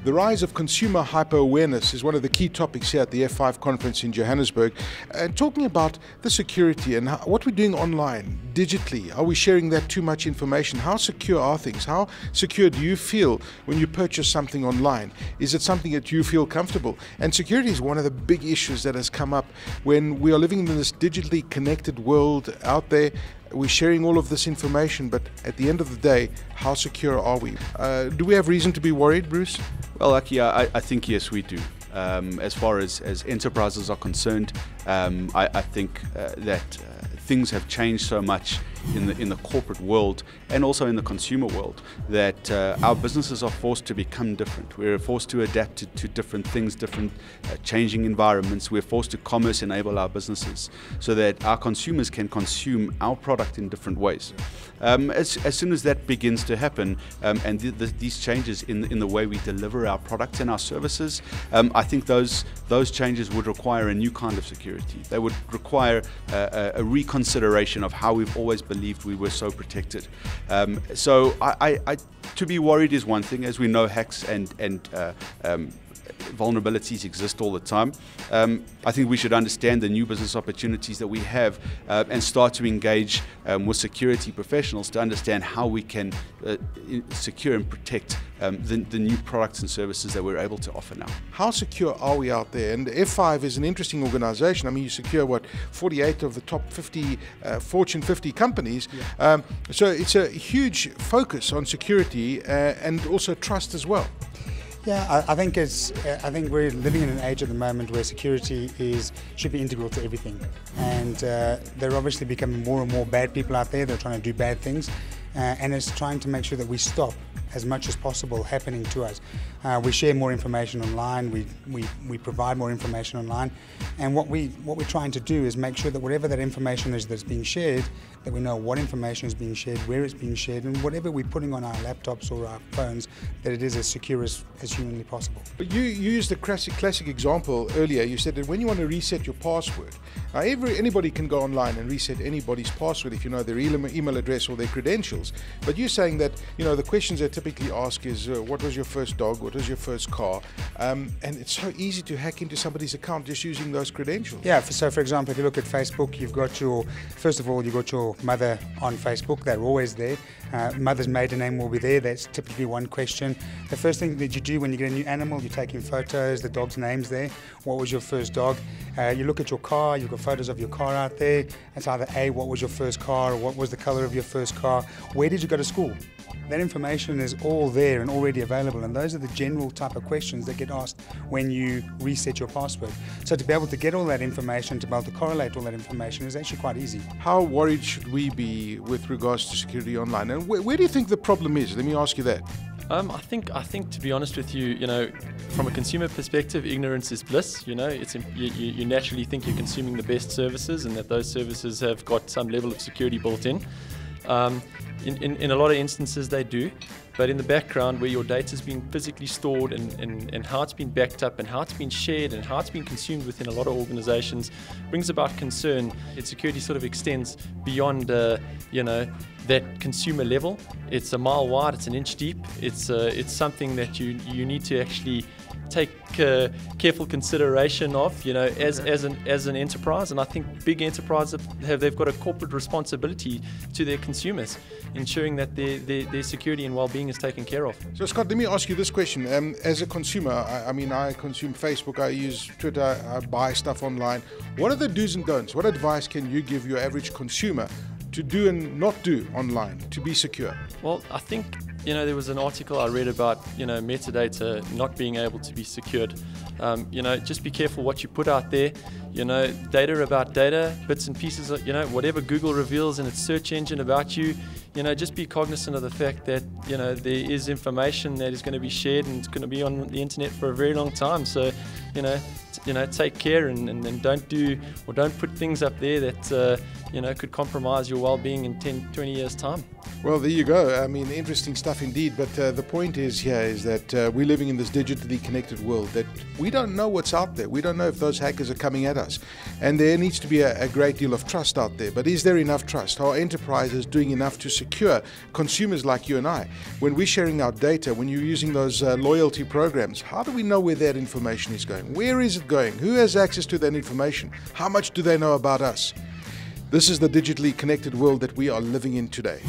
The rise of consumer hyper-awareness is one of the key topics here at the F5 conference in Johannesburg. And talking about the security and what we're doing online, digitally, are we sharing that too much information? How secure are things? How secure do you feel when you purchase something online? Is it something that you feel comfortable? And security is one of the big issues that has come up when we are living in this digitally connected world out there. We're sharing all of this information, but at the end of the day, how secure are we? Do we have reason to be worried, Bruce? Well, Aki, I think yes, we do. As far as enterprises are concerned, I think that things have changed so much in the corporate world and also in the consumer world that our businesses are forced to become different. We're forced to adapt to different things, different changing environments. We're forced to commerce enable our businesses so that our consumers can consume our product in different ways. As soon as that begins to happen, and these changes in the way we deliver our products and our services, I think those changes would require a new kind of security. They would require a reconsideration of how we've always believed we were so protected. So to be worried is one thing. As we know, hacks and vulnerabilities exist all the time. I think we should understand the new business opportunities that we have and start to engage with security professionals to understand how we can secure and protect the new products and services that we're able to offer now. How secure are we out there? And F5 is an interesting organization. I mean, you secure, 48 of the top 50 Fortune 50 companies. Yeah. So it's a huge focus on security and also trust as well. Yeah, I think we're living in an age at the moment where security should be integral to everything, and there are obviously becoming more and more bad people out there that are trying to do bad things, and it's trying to make sure that we stop as much as possible happening to us. We share more information online, we provide more information online, and what we're trying to do is make sure that whatever that information is that's being shared, that we know what information is being shared, where it's being shared, and whatever we're putting on our laptops or our phones, that it is as secure as humanly possible. But you used a classic example earlier. You said that when you want to reset your password, anybody can go online and reset anybody's password if you know their email address or their credentials. But you're saying that the questions they typically ask is what was your first dog, what was your first car, and it's so easy to hack into somebody's account just using those credentials. Yeah. So for example, if you look at Facebook, you've got first of all, you've got your mother on Facebook. They're always there. Mother's maiden name will be there. That's typically one question. The first thing that you do when you get a new animal, you're taking photos. The dog's name's there. What was your first dog? You look at your car. You've got photos of your car out there. It's either A, what was your first car, or what was the color of your first car? Where did you go to school? That information is all there and already available, and those are the general type of questions that get asked when you reset your password. So to be able to get all that information, to be able to correlate all that information is actually quite easy. How worried should we be with regards to security online, and where do you think the problem is? Let me ask you that. I think to be honest with you, from a consumer perspective, ignorance is bliss. You naturally think you're consuming the best services and that those services have got some level of security built in. In a lot of instances they do, but in the background where your data is being physically stored and how it's been backed up and how it's been shared and how it's been consumed within a lot of organizations brings about concern. Security sort of extends beyond that consumer level. It's a mile wide, it's an inch deep, it's something that you need to actually take careful consideration of, as an enterprise. And I think big enterprises they've got a corporate responsibility to their consumers, ensuring that their security and well-being is taken care of. So Scott, let me ask you this question. As a consumer, I consume Facebook, I use Twitter, I buy stuff online. What are the do's and don'ts? What advice can you give your average consumer to do and not do online to be secure? Well, I think there was an article I read about metadata not being able to be secured. Just be careful what you put out there. Data about data, bits and pieces of, whatever Google reveals in its search engine about you, just be cognizant of the fact that there is information that is going to be shared and it's going to be on the internet for a very long time. So take care and don't do or don't put things up there that could compromise your well-being in 10, 20 years' time. Well, there you go. I mean, interesting stuff indeed. But the point is here is that we're living in this digitally connected world that we don't know what's out there. We don't know if those hackers are coming at us. And there needs to be a great deal of trust out there. But is there enough trust? Are enterprises doing enough to secure consumers like you and I? When we're sharing our data, when you're using those loyalty programs, how do we know where that information is going? Where is it going? Who has access to that information? How much do they know about us? This is the digitally connected world that we are living in today.